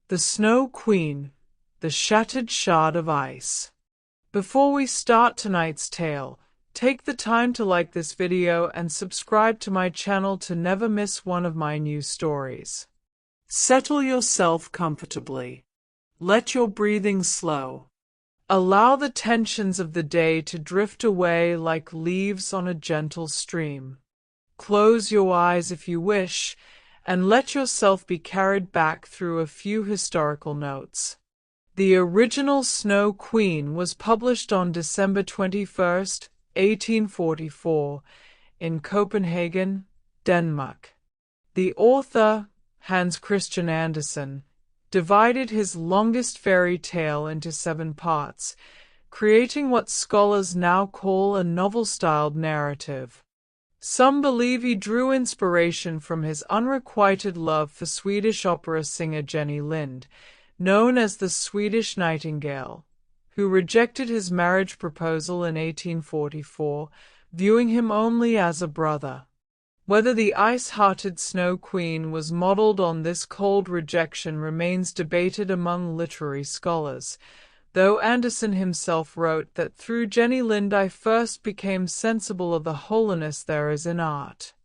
The Snow Queen, the Shattered Shard of Ice. Before we start tonight's tale, take the time to like this video and subscribe to my channel to never miss one of my new stories. Settle yourself comfortably. Let your breathing slow. Allow the tensions of the day to drift away like leaves on a gentle stream. Close your eyes if you wish, and let yourself be carried back through a few historical notes. The original Snow Queen was published on December 21st, 1844, in Copenhagen, Denmark. The author, Hans Christian Andersen, divided his longest fairy tale into 7 parts, creating what scholars now call a novel-styled narrative. Some believe he drew inspiration from his unrequited love for Swedish opera singer Jenny Lind, known as the Swedish Nightingale, who rejected his marriage proposal in 1844, viewing him only as a brother. Whether the ice-hearted Snow Queen was modeled on this cold rejection remains debated among literary scholars, though Andersen himself wrote that through Jenny Lind I first became sensible of the holiness there is in art.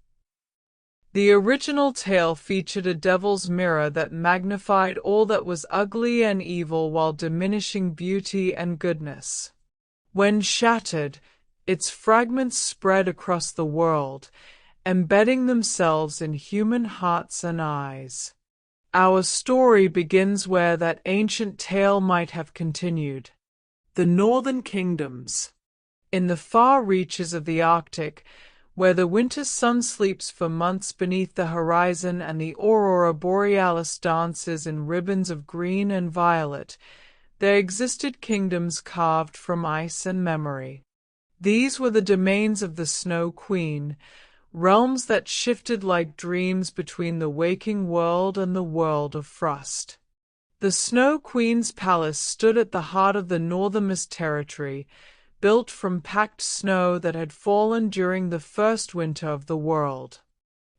The original tale featured a devil's mirror that magnified all that was ugly and evil while diminishing beauty and goodness. When shattered, its fragments spread across the world, embedding themselves in human hearts and eyes. Our story begins where that ancient tale might have continued. The northern kingdoms. In the far reaches of the Arctic, where the winter sun sleeps for months beneath the horizon and the aurora borealis dances in ribbons of green and violet, there existed kingdoms carved from ice and memory. These were the domains of the Snow Queen, realms that shifted like dreams between the waking world and the world of frost. The Snow Queen's palace stood at the heart of the northernmost territory, built from packed snow that had fallen during the first winter of the world.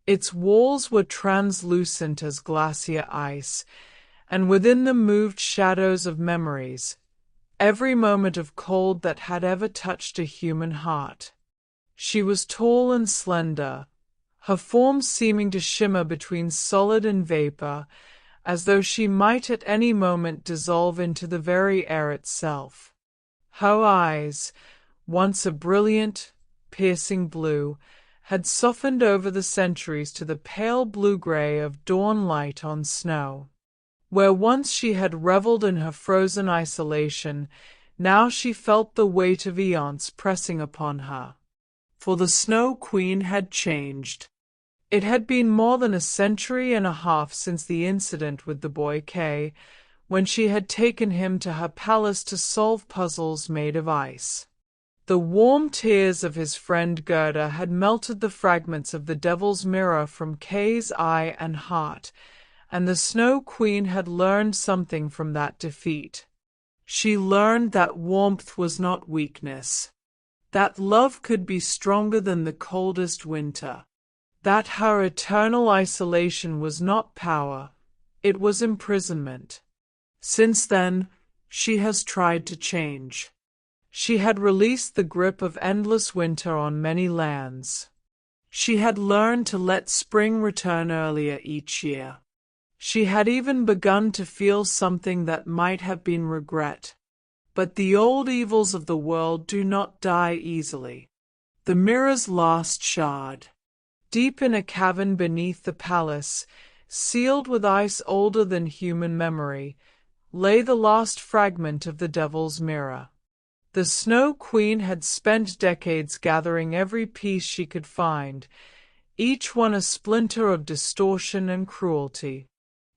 Its walls were translucent as glacier ice, and within them moved shadows of memories, every moment of cold that had ever touched a human heart. She was tall and slender, her form seeming to shimmer between solid and vapor, as though she might at any moment dissolve into the very air itself. Her eyes, once a brilliant, piercing blue, had softened over the centuries to the pale blue-gray of dawn light on snow. Where once she had reveled in her frozen isolation, now she felt the weight of eons pressing upon her. For the Snow Queen had changed. It had been more than a century and a half since the incident with the boy Kay, when she had taken him to her palace to solve puzzles made of ice. The warm tears of his friend Gerda had melted the fragments of the devil's mirror from Kay's eye and heart, and the Snow Queen had learned something from that defeat. She learned that warmth was not weakness, that love could be stronger than the coldest winter, that her eternal isolation was not power, it was imprisonment. Since then, she has tried to change. She had released the grip of endless winter on many lands. She had learned to let spring return earlier each year. She had even begun to feel something that might have been regret. But the old evils of the world do not die easily. The mirror's last shard. Deep in a cavern beneath the palace, sealed with ice older than human memory, lay the last fragment of the devil's mirror. The Snow Queen had spent decades gathering every piece she could find, each one a splinter of distortion and cruelty.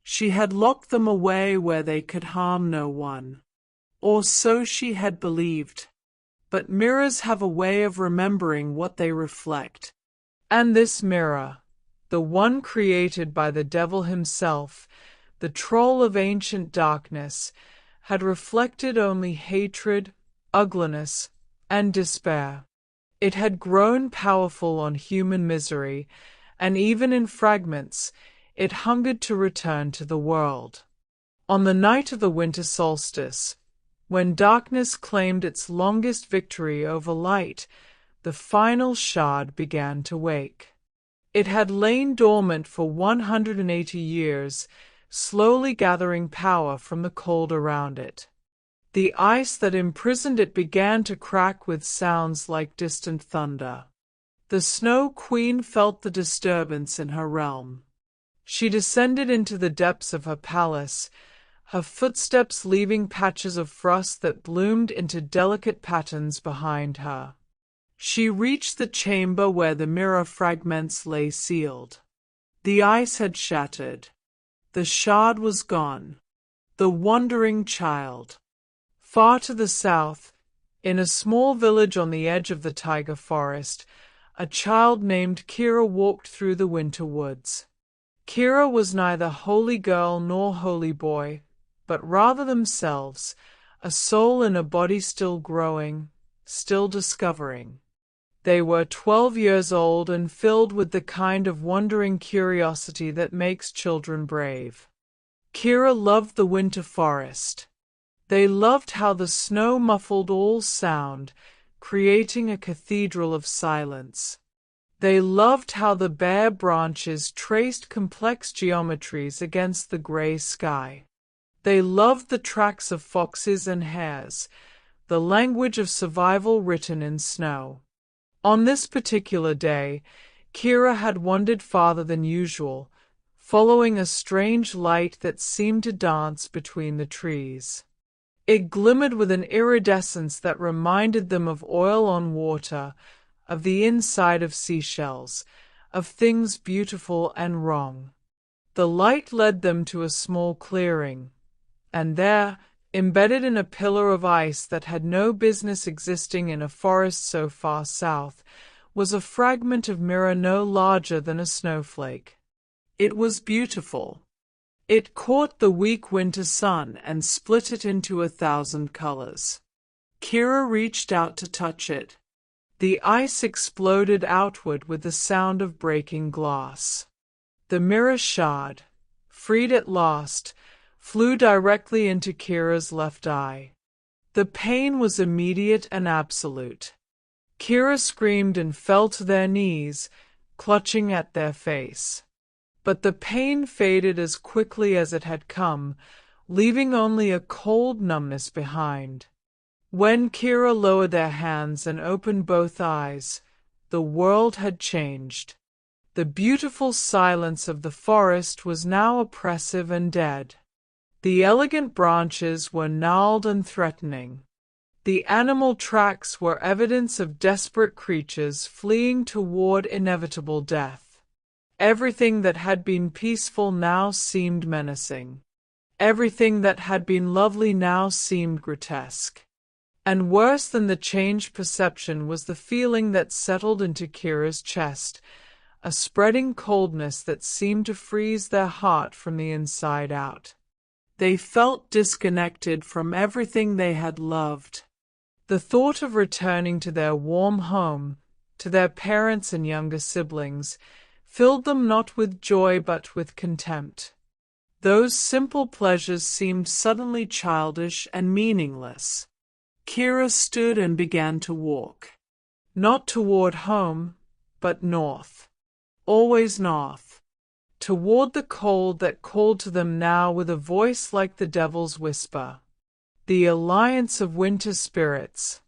She had locked them away where they could harm no one. Or so she had believed. But mirrors have a way of remembering what they reflect. And this mirror, the one created by the devil himself, the troll of ancient darkness, had reflected only hatred, ugliness, and despair. It had grown powerful on human misery, and even in fragments, it hungered to return to the world. On the night of the winter solstice, when darkness claimed its longest victory over light, the final shard began to wake. It had lain dormant for 180 years, slowly gathering power from the cold around it. The ice that imprisoned it began to crack with sounds like distant thunder. The Snow Queen felt the disturbance in her realm. She descended into the depths of her palace, her footsteps leaving patches of frost that bloomed into delicate patterns behind her. She reached the chamber where the mirror fragments lay sealed. The ice had shattered. The shard was gone. The wandering child. Far to the south, in a small village on the edge of the taiga forest, a child named Kira walked through the winter woods. Kira was neither holy girl nor holy boy, but rather themselves, a soul in a body still growing, still discovering. They were 12 years old and filled with the kind of wondering curiosity that makes children brave. Kira loved the winter forest. They loved how the snow muffled all sound, creating a cathedral of silence. They loved how the bare branches traced complex geometries against the gray sky. They loved the tracks of foxes and hares, the language of survival written in snow. On this particular day, Kira had wandered farther than usual, following a strange light that seemed to dance between the trees. It glimmered with an iridescence that reminded them of oil on water, of the inside of seashells, of things beautiful and wrong. The light led them to a small clearing, and there, embedded in a pillar of ice that had no business existing in a forest so far south, was a fragment of mirror no larger than a snowflake. It was beautiful. It caught the weak winter sun and split it into 1,000 colors. Kira reached out to touch it. The ice exploded outward with the sound of breaking glass. The mirror shard, freed at last, flew directly into Kira's left eye. The pain was immediate and absolute. Kira screamed and fell to their knees, clutching at their face. But the pain faded as quickly as it had come, leaving only a cold numbness behind. When Kira lowered their hands and opened both eyes, the world had changed. The beautiful silence of the forest was now oppressive and dead. The elegant branches were gnarled and threatening. The animal tracks were evidence of desperate creatures fleeing toward inevitable death. Everything that had been peaceful now seemed menacing. Everything that had been lovely now seemed grotesque. And worse than the changed perception was the feeling that settled into Kira's chest, a spreading coldness that seemed to freeze their heart from the inside out. They felt disconnected from everything they had loved. The thought of returning to their warm home, to their parents and younger siblings, filled them not with joy but with contempt. Those simple pleasures seemed suddenly childish and meaningless. Kira stood and began to walk. Not toward home, but north. Always north. Toward the cold that called to them now with a voice like the devil's whisper. The alliance of winter spirits.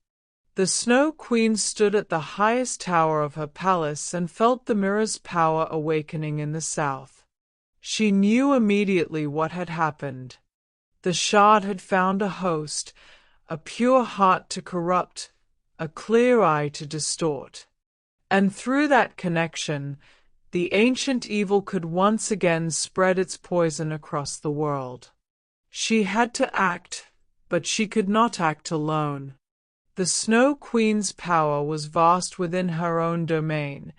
The Snow Queen stood at the highest tower of her palace and felt the mirror's power awakening in the south. She knew immediately what had happened. The shard had found a host, a pure heart to corrupt, a clear eye to distort. And through that connection, the ancient evil could once again spread its poison across the world. She had to act, but she could not act alone. The Snow Queen's power was vast within her own domain,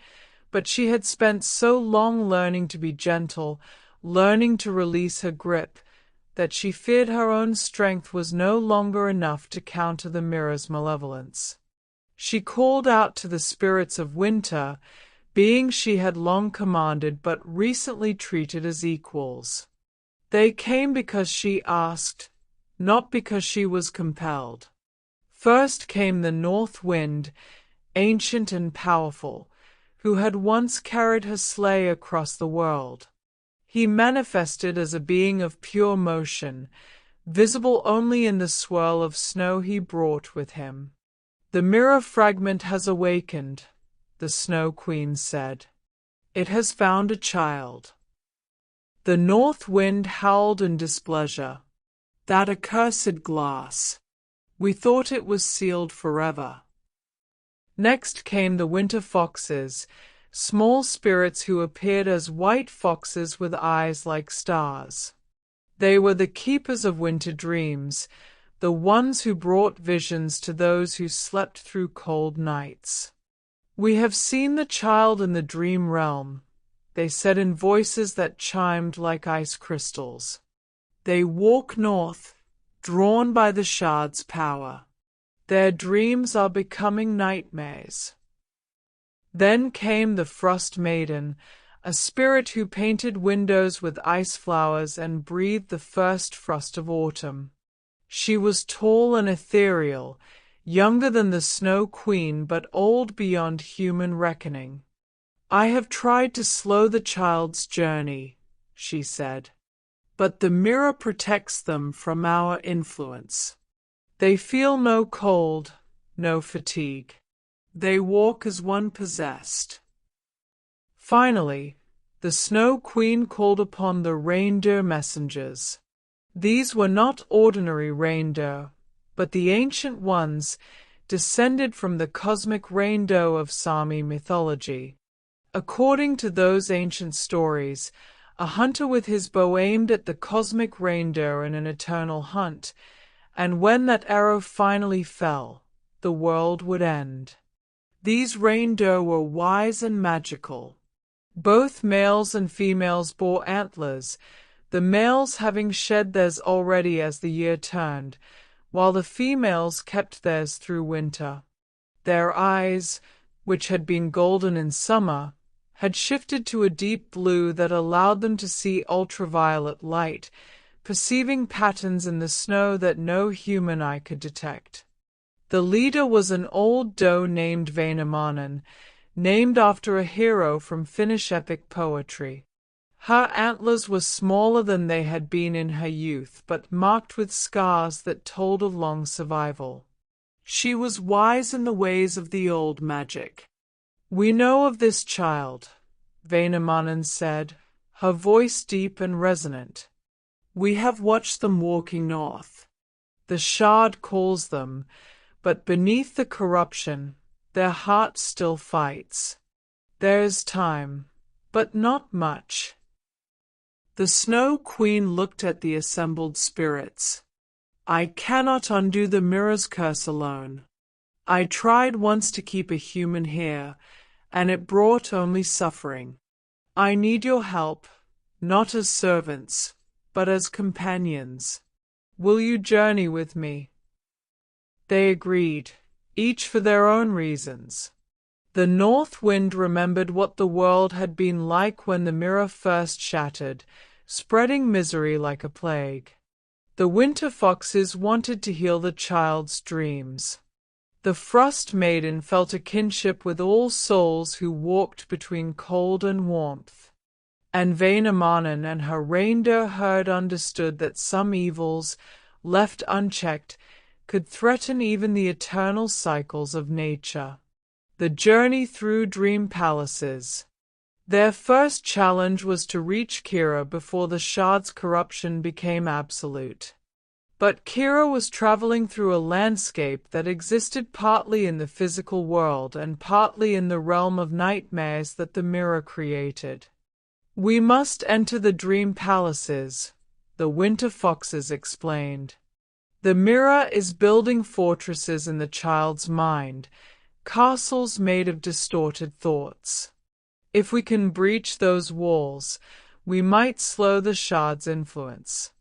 but she had spent so long learning to be gentle, learning to release her grip, that she feared her own strength was no longer enough to counter the mirror's malevolence. She called out to the spirits of winter, beings she had long commanded but recently treated as equals. They came because she asked, not because she was compelled. First came the North Wind, ancient and powerful, who had once carried her sleigh across the world. He manifested as a being of pure motion, visible only in the swirl of snow he brought with him. The mirror fragment has awakened, the Snow Queen said. It has found a child. The North Wind howled in displeasure. That accursed glass. We thought it was sealed forever. Next came the Winter Foxes, small spirits who appeared as white foxes with eyes like stars. They were the keepers of winter dreams, the ones who brought visions to those who slept through cold nights. We have seen the child in the dream realm, they said in voices that chimed like ice crystals. They walk north, drawn by the shard's power. Their dreams are becoming nightmares. Then came the Frost Maiden, a spirit who painted windows with ice flowers and breathed the first frost of autumn. She was tall and ethereal, younger than the Snow Queen but old beyond human reckoning. I have tried to slow the child's journey, she said, but the mirror protects them from our influence. They feel no cold, no fatigue. They walk as one possessed. Finally, the Snow Queen called upon the reindeer messengers. These were not ordinary reindeer, but the ancient ones, descended from the Cosmic Reindeer of Sámi mythology. According to those ancient stories, a hunter with his bow aimed at the Cosmic Reindeer in an eternal hunt, and when that arrow finally fell, the world would end. These reindeer were wise and magical. Both males and females bore antlers, the males having shed theirs already as the year turned, while the females kept theirs through winter. Their eyes, which had been golden in summer, had shifted to a deep blue that allowed them to see ultraviolet light, perceiving patterns in the snow that no human eye could detect. The leader was an old doe named Väinämöinen, named after a hero from Finnish epic poetry. Her antlers were smaller than they had been in her youth, but marked with scars that told of long survival. She was wise in the ways of the old magic. We know of this child, Väinämöinen said, her voice deep and resonant. We have watched them walking north. The shard calls them, but beneath the corruption, their heart still fights. There is time, but not much. The Snow Queen looked at the assembled spirits. I cannot undo the mirror's curse alone. I tried once to keep a human here, and it brought only suffering. I need your help, not as servants, but as companions. Will you journey with me? They agreed, each for their own reasons. The North Wind remembered what the world had been like when the mirror first shattered, spreading misery like a plague. The Winter Foxes wanted to heal the child's dreams. The Frost Maiden felt a kinship with all souls who walked between cold and warmth. And Väinämöinen and her reindeer herd understood that some evils, left unchecked, could threaten even the eternal cycles of nature. The journey through dream palaces. Their first challenge was to reach Kira before the shard's corruption became absolute. But Kira was traveling through a landscape that existed partly in the physical world and partly in the realm of nightmares that the mirror created. We must enter the dream palaces, the Winter Foxes explained. The mirror is building fortresses in the child's mind, castles made of distorted thoughts. If we can breach those walls, we might slow the shard's influence.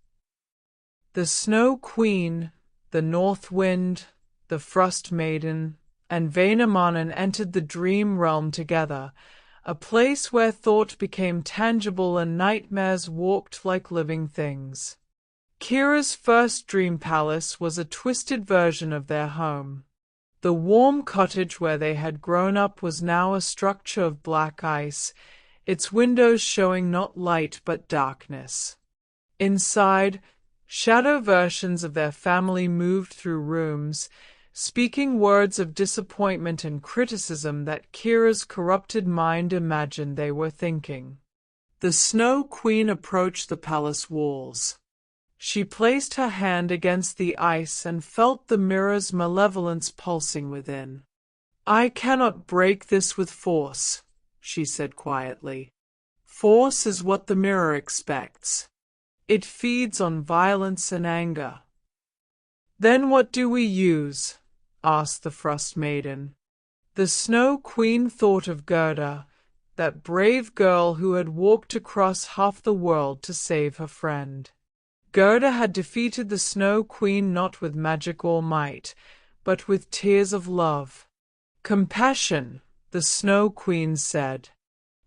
The Snow Queen, the North Wind, the Frost Maiden, and Väinämöinen entered the dream realm together, a place where thought became tangible and nightmares walked like living things. Kira's first dream palace was a twisted version of their home. The warm cottage where they had grown up was now a structure of black ice, its windows showing not light but darkness. Inside, shadow versions of their family moved through rooms, speaking words of disappointment and criticism that Kira's corrupted mind imagined they were thinking. The Snow Queen approached the palace walls. She placed her hand against the ice and felt the mirror's malevolence pulsing within. "I cannot break this with force," she said quietly. "Force is what the mirror expects. It feeds on violence and anger." "Then what do we use?" asked the Frost Maiden. The Snow Queen thought of Gerda, that brave girl who had walked across half the world to save her friend. Gerda had defeated the Snow Queen not with magic or might, but with tears of love. "Compassion," the Snow Queen said.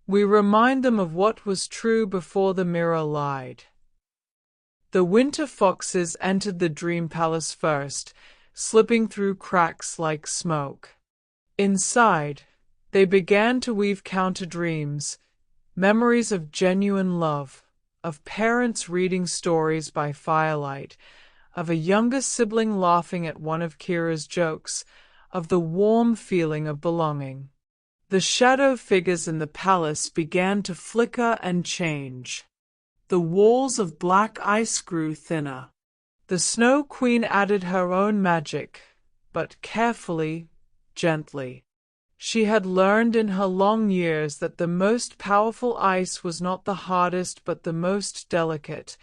"We remind them of what was true before the mirror lied." The winter foxes entered the dream palace first, slipping through cracks like smoke. Inside, they began to weave counter-dreams, memories of genuine love, of parents reading stories by firelight, of a younger sibling laughing at one of Kira's jokes, of the warm feeling of belonging. The shadow figures in the palace began to flicker and change. The walls of black ice grew thinner. The Snow Queen added her own magic, but carefully, gently. She had learned in her long years that the most powerful ice was not the hardest but the most delicate.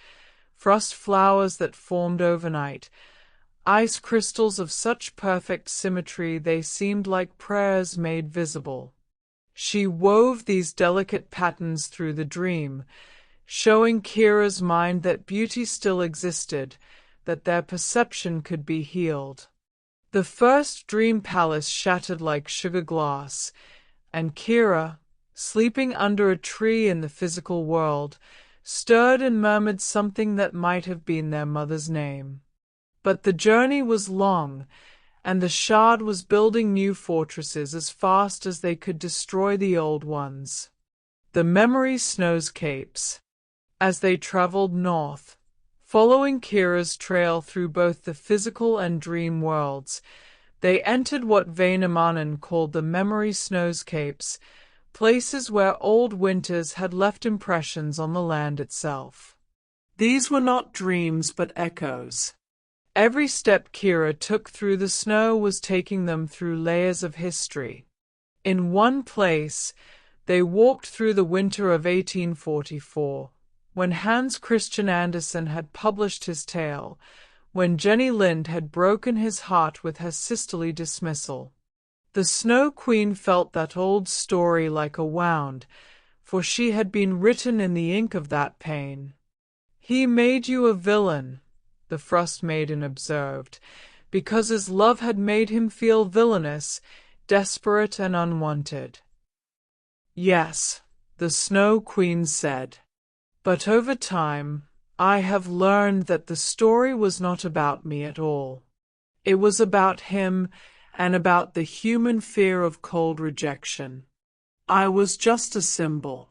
Frost flowers that formed overnight, ice crystals of such perfect symmetry they seemed like prayers made visible. She wove these delicate patterns through the dream, showing Kira's mind that beauty still existed, that their perception could be healed. The first dream palace shattered like sugar glass, and Kira, sleeping under a tree in the physical world, stirred and murmured something that might have been their mother's name. But the journey was long, and the Shard was building new fortresses as fast as they could destroy the old ones. The memory snowscapes. As they traveled north, following Kira's trail through both the physical and dream worlds, they entered what Väinämöinen called the memory snowscapes, places where old winters had left impressions on the land itself. These were not dreams but echoes. Every step Kira took through the snow was taking them through layers of history. In one place, they walked through the winter of 1844, when Hans Christian Andersen had published his tale, when Jenny Lind had broken his heart with her sisterly dismissal. The Snow Queen felt that old story like a wound, for she had been written in the ink of that pain. "He made you a villain," the Frost Maiden observed, "because his love had made him feel villainous, desperate and unwanted." "Yes," the Snow Queen said. "But over time, I have learned that the story was not about me at all. It was about him and about the human fear of cold rejection. I was just a symbol.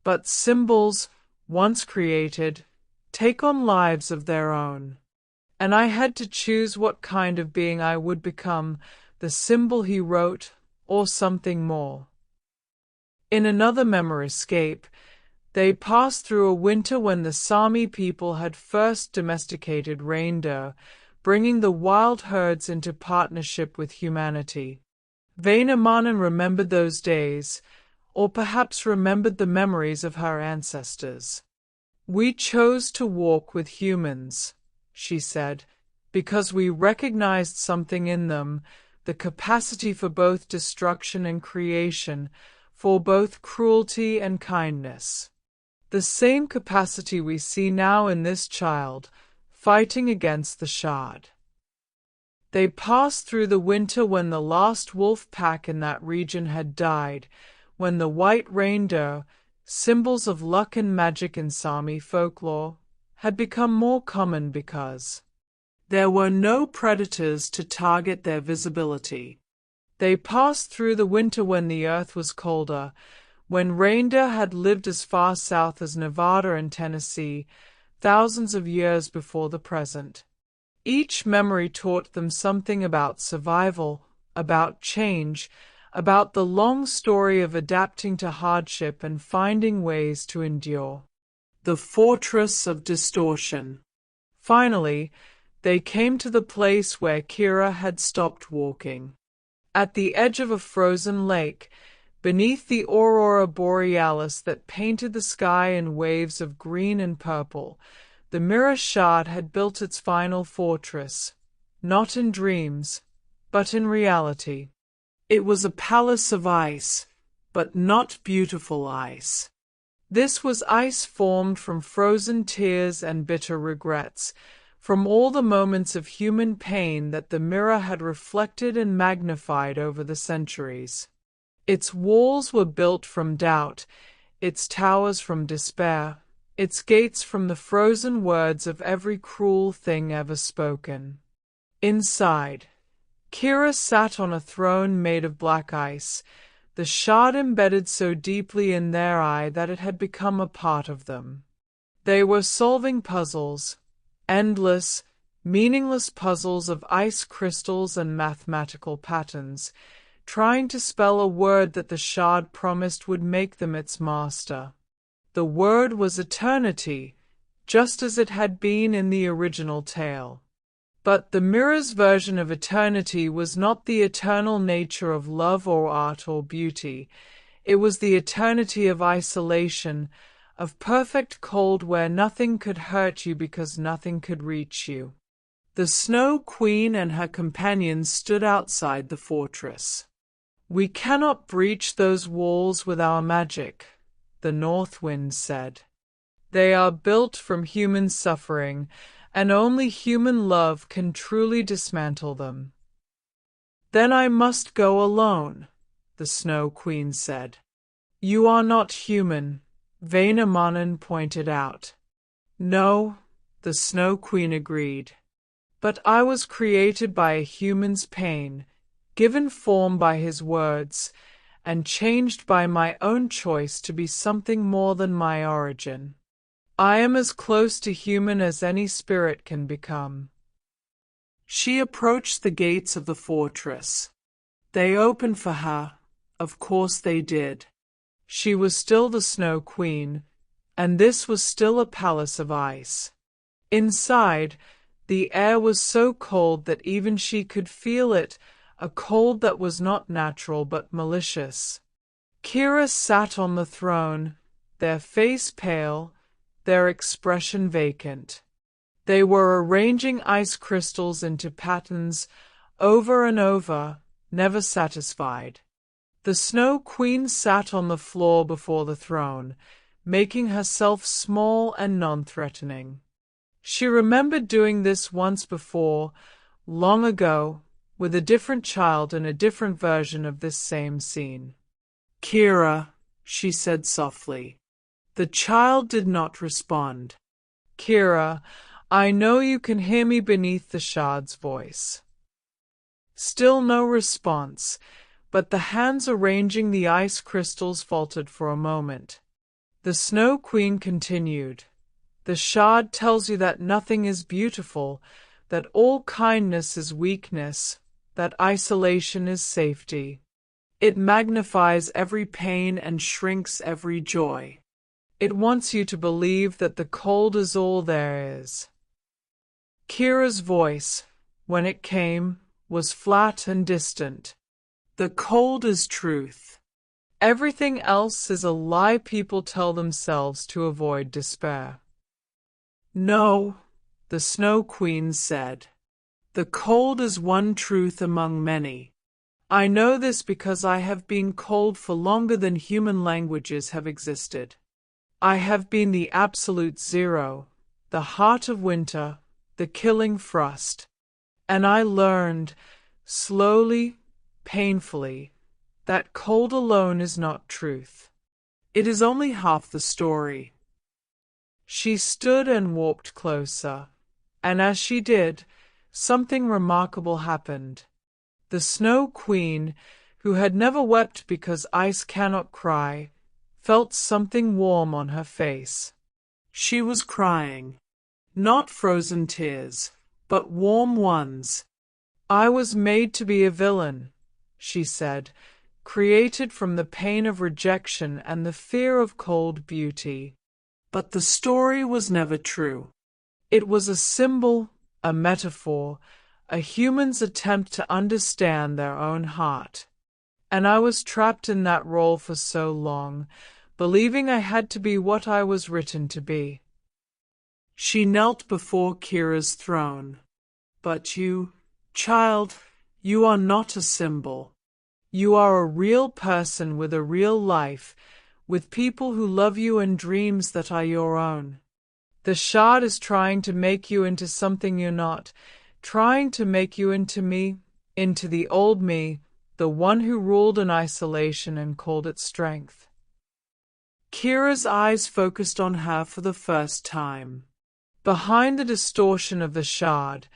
But symbols, once created, take on lives of their own. And I had to choose what kind of being I would become, the symbol he wrote, or something more." In another memoriscape, they passed through a winter when the Sámi people had first domesticated reindeer, bringing the wild herds into partnership with humanity. Väinämöinen remembered those days, or perhaps remembered the memories of her ancestors. "We chose to walk with humans," she said, "because we recognized something in them, the capacity for both destruction and creation, for both cruelty and kindness. The same capacity we see now in this child, fighting against the Shard." They passed through the winter when the last wolf pack in that region had died, when the white reindeer, symbols of luck and magic in Sámi folklore, had become more common because there were no predators to target their visibility. They passed through the winter when the earth was colder, when reindeer had lived as far south as Nevada and Tennessee, thousands of years before the present. Each memory taught them something about survival, about change, about the long story of adapting to hardship and finding ways to endure. The fortress of distortion. Finally, they came to the place where Kira had stopped walking. At the edge of a frozen lake, beneath the aurora borealis that painted the sky in waves of green and purple, the mirror shard had built its final fortress, not in dreams, but in reality. It was a palace of ice, but not beautiful ice. This was ice formed from frozen tears and bitter regrets, from all the moments of human pain that the mirror had reflected and magnified over the centuries. Its walls were built from doubt, its towers from despair, its gates from the frozen words of every cruel thing ever spoken. Inside, Kira sat on a throne made of black ice, the shard embedded so deeply in their eye that it had become a part of them. They were solving puzzles, endless, meaningless puzzles of ice crystals and mathematical patterns, trying to spell a word that the shard promised would make them its master. The word was eternity, just as it had been in the original tale. But the mirror's version of eternity was not the eternal nature of love or art or beauty. It was the eternity of isolation, of perfect cold where nothing could hurt you because nothing could reach you. The Snow Queen and her companions stood outside the fortress. "We cannot breach those walls with our magic," the North Wind said. "They are built from human suffering, and only human love can truly dismantle them." "Then I must go alone," the Snow Queen said. "You are not human," Vainamanen pointed out. "No," the Snow Queen agreed. "But I was created by a human's pain, given form by his words, and changed by my own choice to be something more than my origin. I am as close to human as any spirit can become." She approached the gates of the fortress. They opened for her, of course they did. She was still the Snow Queen, and this was still a palace of ice. Inside, the air was so cold that even she could feel it, a cold that was not natural but malicious. Kira sat on the throne, their face pale, their expression vacant. They were arranging ice crystals into patterns over and over, never satisfied. The Snow Queen sat on the floor before the throne, making herself small and non-threatening. She remembered doing this once before, long ago, with a different child in a different version of this same scene. "Kira," she said softly. The child did not respond. "Kira, I know you can hear me," beneath the shard's voice. Still no response, but the hands arranging the ice crystals faltered for a moment. The Snow Queen continued. "The shard tells you that nothing is beautiful, that all kindness is weakness, that isolation is safety. It magnifies every pain and shrinks every joy. It wants you to believe that the cold is all there is." Kira's voice, when it came, was flat and distant. "The cold is truth. Everything else is a lie people tell themselves to avoid despair." "No," the Snow Queen said. "The cold is one truth among many. I know this because I have been cold for longer than human languages have existed. I have been the absolute zero, the heart of winter, the killing frost. And I learned, slowly, painfully, that cold alone is not truth. It is only half the story. She stood and walked closer, and as she did, something remarkable happened. The Snow Queen, who had never wept because ice cannot cry, felt something warm on her face. She was crying. Not frozen tears, but warm ones. "I was made to be a villain," she said, "created from the pain of rejection and the fear of cold beauty." But the story was never true. It was a symbol, a metaphor, a human's attempt to understand their own heart. And I was trapped in that role for so long, believing I had to be what I was written to be. She knelt before Kira's throne. "But you, child, you are not a symbol. You are a real person with a real life, with people who love you and dreams that are your own. The shard is trying to make you into something you're not, trying to make you into me, into the old me, the one who ruled in isolation and called it strength." Kira's eyes focused on her for the first time. Behind the distortion of the shard,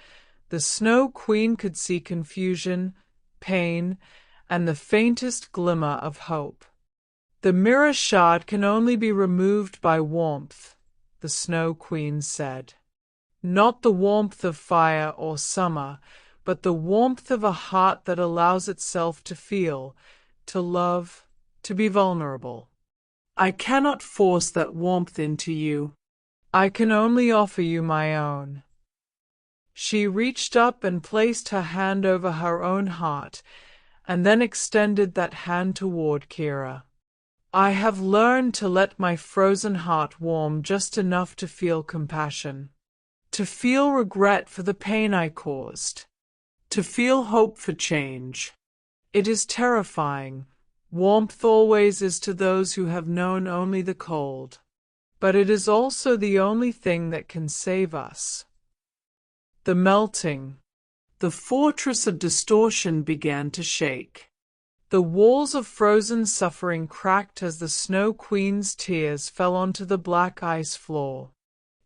the Snow Queen could see confusion, pain, and the faintest glimmer of hope. "The mirror shard can only be removed by warmth," the Snow Queen said. "Not the warmth of fire or summer, but the warmth of a heart that allows itself to feel, to love, to be vulnerable. I cannot force that warmth into you. I can only offer you my own." She reached up and placed her hand over her own heart, and then extended that hand toward Kira. "I have learned to let my frozen heart warm just enough to feel compassion, to feel regret for the pain I caused, to feel hope for change. It is terrifying. Warmth always is to those who have known only the cold. But it is also the only thing that can save us." The melting. The fortress of distortion began to shake. The walls of frozen suffering cracked as the Snow Queen's tears fell onto the black ice floor.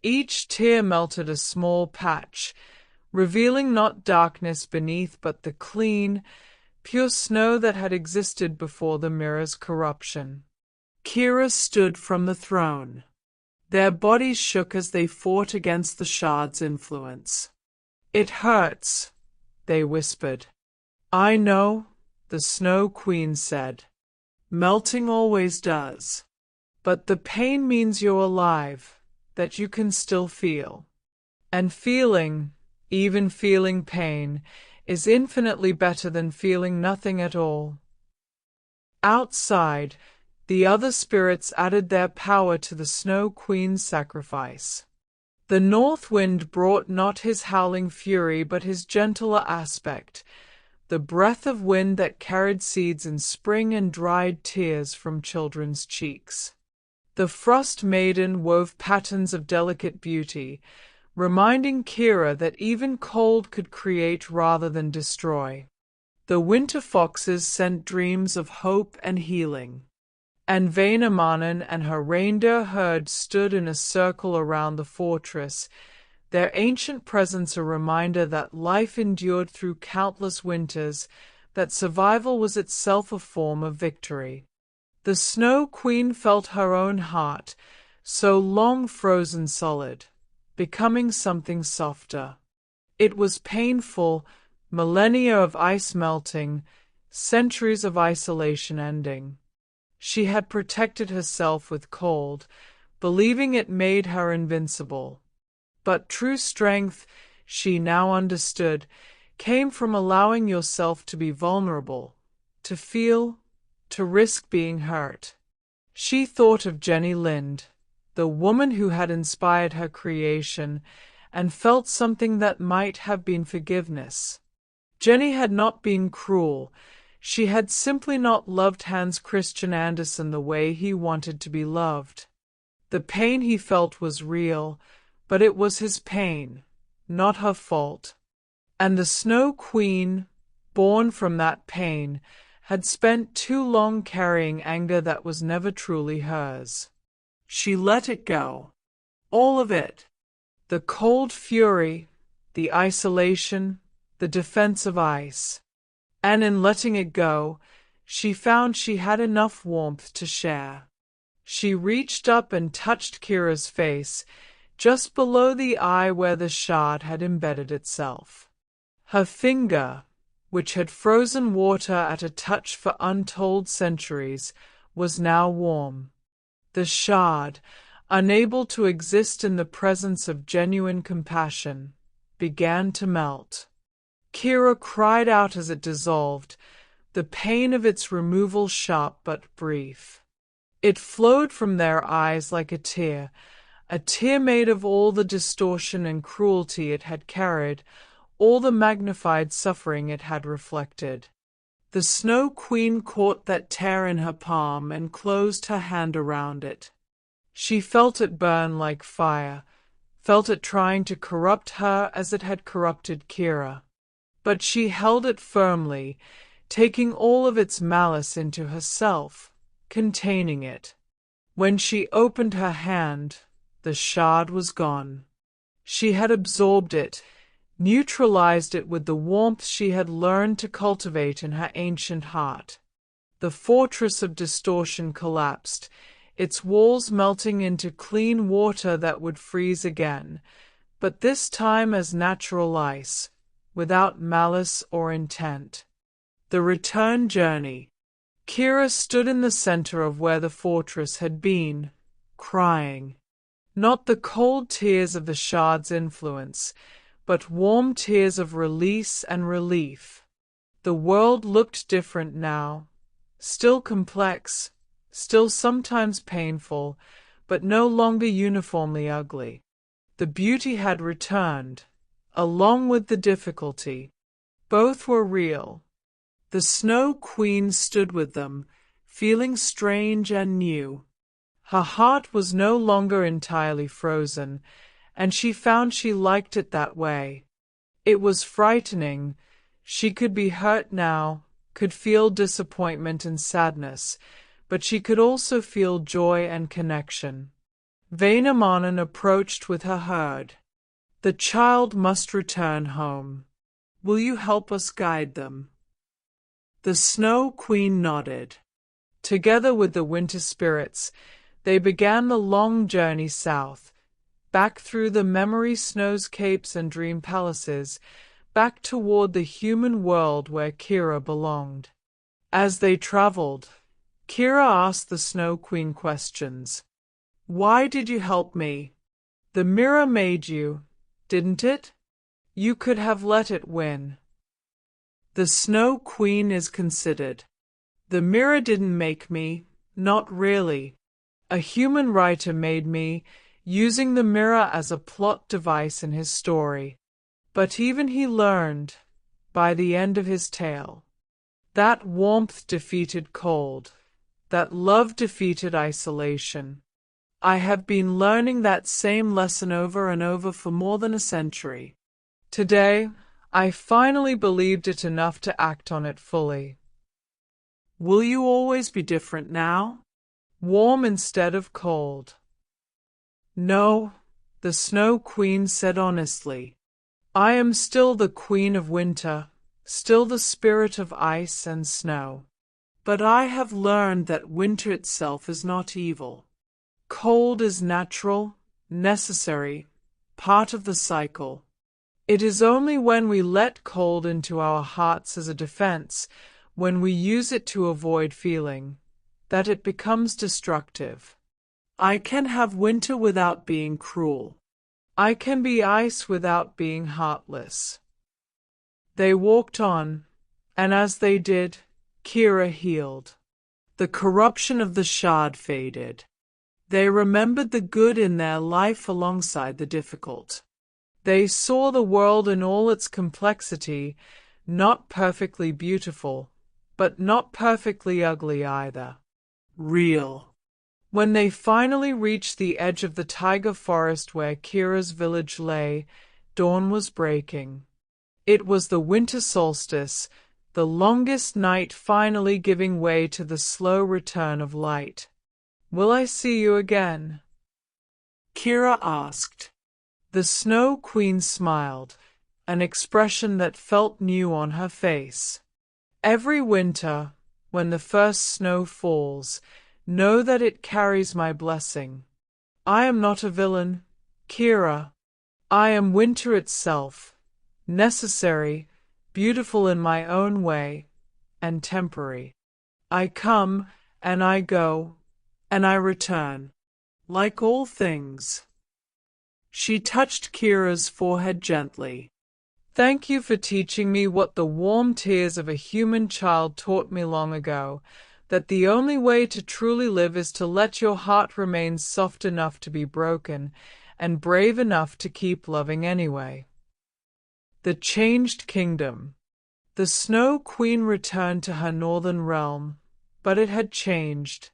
Each tear melted a small patch, revealing not darkness beneath but the clean, pure snow that had existed before the mirror's corruption. Kira stood from the throne. Their bodies shook as they fought against the shard's influence. "It hurts," they whispered. "I know," the Snow Queen said. "Melting always does. But the pain means you're alive, that you can still feel. And feeling, even feeling pain, is infinitely better than feeling nothing at all." Outside, the other spirits added their power to the Snow Queen's sacrifice. The north wind brought not his howling fury but his gentler aspect, the breath of wind that carried seeds in spring and dried tears from children's cheeks. The Frost Maiden wove patterns of delicate beauty, reminding Kira that even cold could create rather than destroy. The winter foxes sent dreams of hope and healing. And Väinämöinen and her reindeer herd stood in a circle around the fortress, their ancient presence a reminder that life endured through countless winters, that survival was itself a form of victory. The Snow Queen felt her own heart, so long frozen solid, becoming something softer. It was painful, millennia of ice melting, centuries of isolation ending. She had protected herself with cold, believing it made her invincible. But true strength, she now understood, came from allowing yourself to be vulnerable, to feel, to risk being hurt. She thought of Jenny Lind, the woman who had inspired her creation, and felt something that might have been forgiveness. Jenny had not been cruel. She had simply not loved Hans Christian Andersen the way he wanted to be loved. The pain he felt was real, but it was his pain, not her fault. And the Snow Queen, born from that pain, had spent too long carrying anger that was never truly hers. She let it go. All of it. The cold fury, the isolation, the defense of ice. And in letting it go, she found she had enough warmth to share. She reached up and touched Kira's face, just below the eye where the shard had embedded itself. Her finger, which had frozen water at a touch for untold centuries, was now warm. The shard, unable to exist in the presence of genuine compassion, began to melt. Kira cried out as it dissolved, the pain of its removal sharp but brief. It flowed from their eyes like a tear made of all the distortion and cruelty it had carried, all the magnified suffering it had reflected. The Snow Queen caught that tear in her palm and closed her hand around it. She felt it burn like fire, felt it trying to corrupt her as it had corrupted Kira. But she held it firmly, taking all of its malice into herself, containing it. When she opened her hand, the shard was gone. She had absorbed it, neutralized it with the warmth she had learned to cultivate in her ancient heart. The fortress of distortion collapsed, its walls melting into clean water that would freeze again, but this time as natural ice, without malice or intent. The return journey. Kira stood in the center of where the fortress had been, crying. Not the cold tears of the shard's influence, but warm tears of release and relief. The world looked different now, still complex, still sometimes painful, but no longer uniformly ugly. The beauty had returned, along with the difficulty. Both were real. The Snow Queen stood with them, feeling strange and new. Her heart was no longer entirely frozen, and she found she liked it that way. It was frightening. She could be hurt now, could feel disappointment and sadness, but she could also feel joy and connection. Vainamanen approached with her herd. The child must return home. Will you help us guide them? The Snow Queen nodded. Together with the winter spirits, they began the long journey south, back through the memory snowscapes and dream palaces, back toward the human world where Kira belonged. As they traveled, Kira asked the Snow Queen questions. Why did you help me? The mirror made you, didn't it? You could have let it win. The Snow Queen is considered. The mirror didn't make me, not really. A human writer made me, using the mirror as a plot device in his story. But even he learned, by the end of his tale, that warmth defeated cold, that love defeated isolation. I have been learning that same lesson over and over for more than a century. Today, I finally believed it enough to act on it fully. Will you always be different now? Warm instead of cold? No, the Snow Queen said honestly. I am still the Queen of Winter, still the spirit of ice and snow. But I have learned that winter itself is not evil. Cold is natural, necessary, part of the cycle. It is only when we let cold into our hearts as a defense, when we use it to avoid feeling, that it becomes destructive. I can have winter without being cruel. I can be ice without being heartless. They walked on, and as they did, Kira healed. The corruption of the shard faded. They remembered the good in their life alongside the difficult. They saw the world in all its complexity, not perfectly beautiful, but not perfectly ugly either. Real. When they finally reached the edge of the taiga forest where Kira's village lay, dawn was breaking. It was the winter solstice, the longest night finally giving way to the slow return of light. "Will I see you again?" Kira asked. The Snow Queen smiled, an expression that felt new on her face. "Every winter, when the first snow falls, know that it carries my blessing. I am not a villain, Kira. I am winter itself, necessary, beautiful in my own way, and temporary. I come, and I go, and I return, like all things." She touched Kira's forehead gently. "Thank you for teaching me what the warm tears of a human child taught me long ago, that the only way to truly live is to let your heart remain soft enough to be broken, and brave enough to keep loving anyway." The Changed Kingdom. The Snow Queen returned to her northern realm, but it had changed.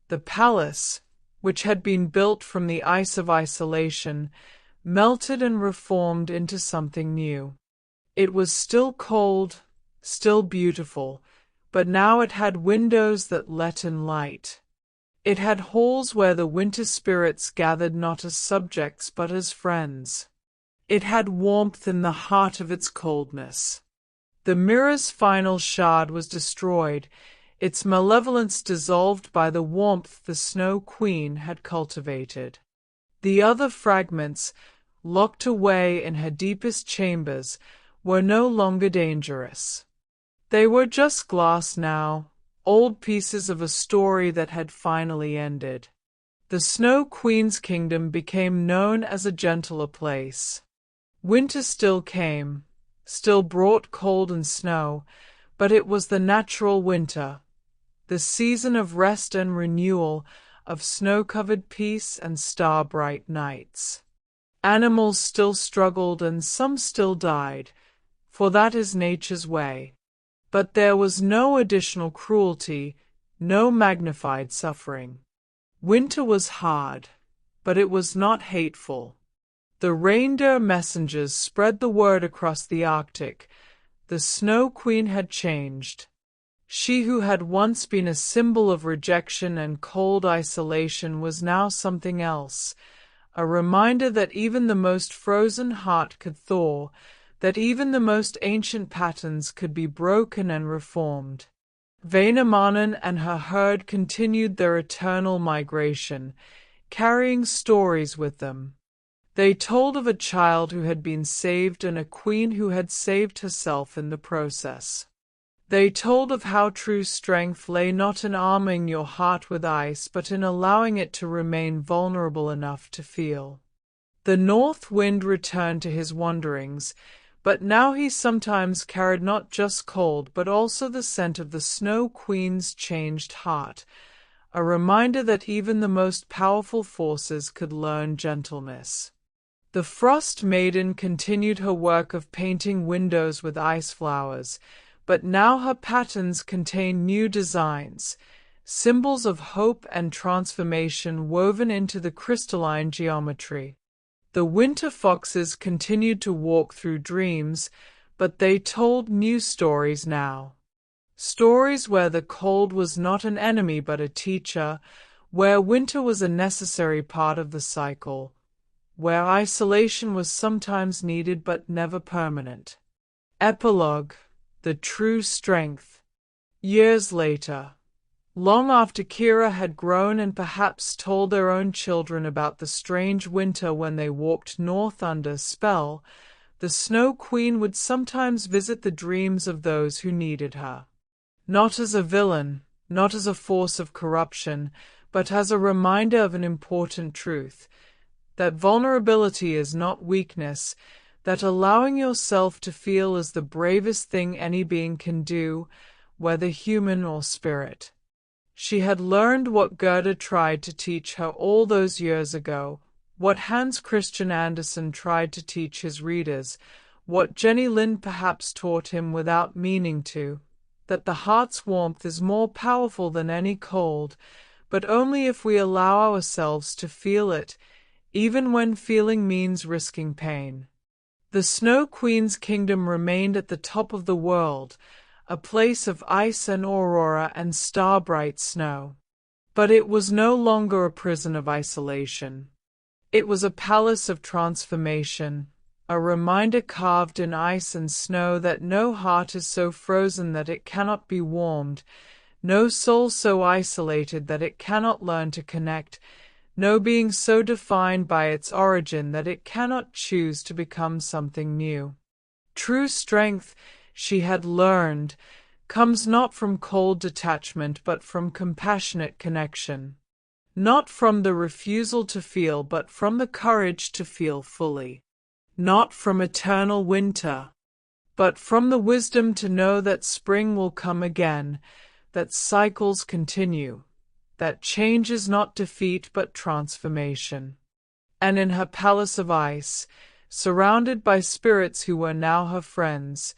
The palace, which had been built from the ice of isolation, melted and reformed into something new. It was still cold, still beautiful, but now it had windows that let in light. It had halls where the winter spirits gathered not as subjects but as friends. It had warmth in the heart of its coldness. The mirror's final shard was destroyed, its malevolence dissolved by the warmth the Snow Queen had cultivated. The other fragments, locked away in her deepest chambers, were no longer dangerous. They were just glass now, old pieces of a story that had finally ended. The Snow Queen's kingdom became known as a gentler place. Winter still came, still brought cold and snow, but it was the natural winter, the season of rest and renewal, of snow-covered peace and star-bright nights. Animals still struggled and some still died, for that is nature's way. But there was no additional cruelty, no magnified suffering. Winter was hard, but it was not hateful. The reindeer messengers spread the word across the Arctic. The Snow Queen had changed. She who had once been a symbol of rejection and cold isolation was now something else, a reminder that even the most frozen heart could thaw, that even the most ancient patterns could be broken and reformed. Väinämöinen and her herd continued their eternal migration, carrying stories with them. They told of a child who had been saved and a queen who had saved herself in the process. They told of how true strength lay not in arming your heart with ice, but in allowing it to remain vulnerable enough to feel. The north wind returned to his wanderings, but now he sometimes carried not just cold but also the scent of the Snow Queen's changed heart, a reminder that even the most powerful forces could learn gentleness. The Frost Maiden continued her work of painting windows with ice flowers, but now her patterns contained new designs, symbols of hope and transformation woven into the crystalline geometry. The winter foxes continued to walk through dreams, but they told new stories now. Stories where the cold was not an enemy but a teacher, where winter was a necessary part of the cycle, where isolation was sometimes needed but never permanent. Epilogue: The True Strength. Years later, long after Kira had grown and perhaps told their own children about the strange winter when they walked north under spell, the Snow Queen would sometimes visit the dreams of those who needed her. Not as a villain, not as a force of corruption, but as a reminder of an important truth, that vulnerability is not weakness, that allowing yourself to feel is the bravest thing any being can do, whether human or spirit. She had learned what Gerda tried to teach her all those years ago, what Hans Christian Andersen tried to teach his readers, what Jenny Lind perhaps taught him without meaning to, that the heart's warmth is more powerful than any cold, but only if we allow ourselves to feel it, even when feeling means risking pain. The Snow Queen's kingdom remained at the top of the world, a place of ice and aurora and star-bright snow. But it was no longer a prison of isolation. It was a palace of transformation, a reminder carved in ice and snow that no heart is so frozen that it cannot be warmed, no soul so isolated that it cannot learn to connect, no being so defined by its origin that it cannot choose to become something new. True strength, she had learned, comes not from cold detachment but from compassionate connection. Not from the refusal to feel but from the courage to feel fully. Not from eternal winter, but from the wisdom to know that spring will come again, that cycles continue, that change is not defeat but transformation. And in her palace of ice, surrounded by spirits who were now her friends,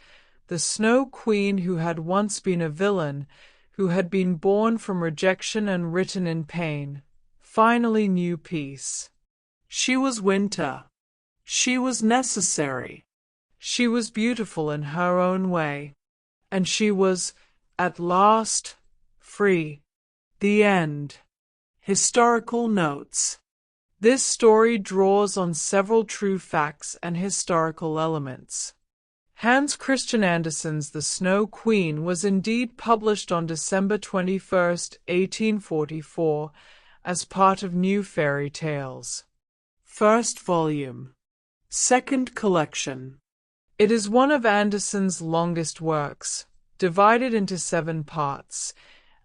the Snow Queen who had once been a villain, who had been born from rejection and written in pain, finally knew peace. She was winter. She was necessary. She was beautiful in her own way. And she was, at last, free. The end. Historical notes. This story draws on several true facts and historical elements. Hans Christian Andersen's The Snow Queen was indeed published on December 21, 1844, as part of New Fairy Tales. First volume. Second collection. It is one of Andersen's longest works, divided into 7 parts,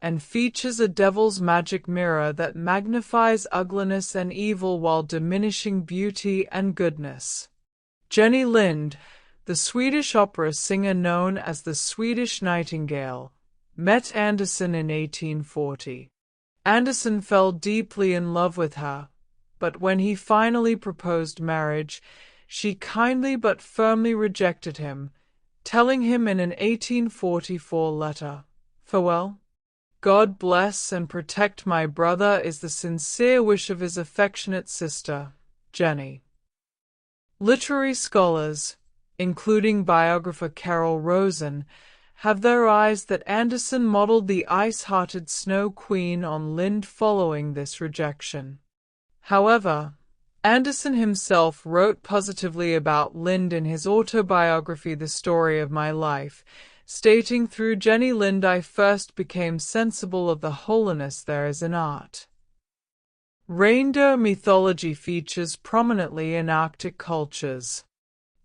and features a devil's magic mirror that magnifies ugliness and evil while diminishing beauty and goodness. Jenny Lind, the Swedish opera singer known as the Swedish Nightingale, met Andersen in 1840. Andersen fell deeply in love with her, but when he finally proposed marriage, she kindly but firmly rejected him, telling him in an 1844 letter, "Farewell. God bless and protect my brother is the sincere wish of his affectionate sister, Jenny." Literary scholars, including biographer Carol Rosen, have theorized that Andersen modeled the ice-hearted Snow Queen on Lind following this rejection. However, Andersen himself wrote positively about Lind in his autobiography The Story of My Life, stating, "Through Jenny Lind I first became sensible of the holiness there is in art." Reindeer mythology features prominently in Arctic cultures.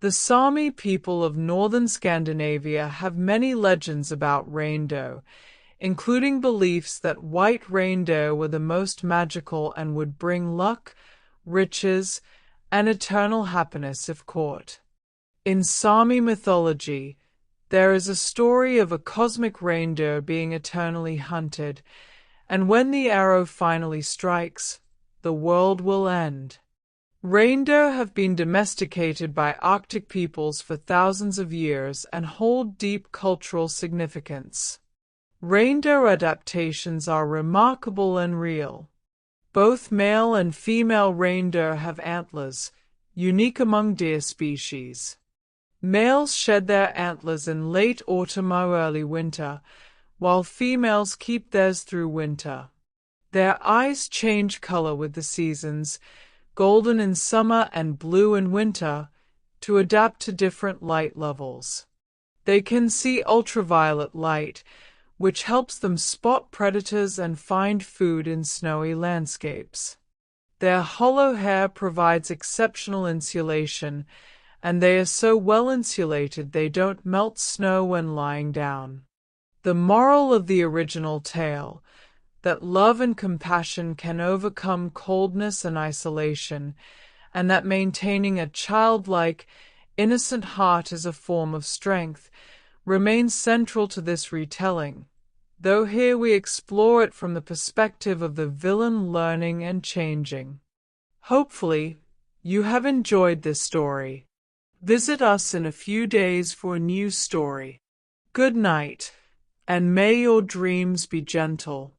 The Sámi people of northern Scandinavia have many legends about reindeer, including beliefs that white reindeer were the most magical and would bring luck, riches, and eternal happiness if caught. In Sámi mythology, there is a story of a cosmic reindeer being eternally hunted, and when the arrow finally strikes, the world will end. Reindeer have been domesticated by Arctic peoples for thousands of years and hold deep cultural significance. Reindeer adaptations are remarkable and real. Both male and female reindeer have antlers, unique among deer species. Males shed their antlers in late autumn or early winter, while females keep theirs through winter. Their eyes change color with the seasons, golden in summer and blue in winter, to adapt to different light levels. They can see ultraviolet light, which helps them spot predators and find food in snowy landscapes. Their hollow hair provides exceptional insulation, and they are so well insulated they don't melt snow when lying down. The moral of the original tale, that love and compassion can overcome coldness and isolation, and that maintaining a childlike, innocent heart is a form of strength, remains central to this retelling, though here we explore it from the perspective of the villain learning and changing. Hopefully, you have enjoyed this story. Visit us in a few days for a new story. Good night, and may your dreams be gentle.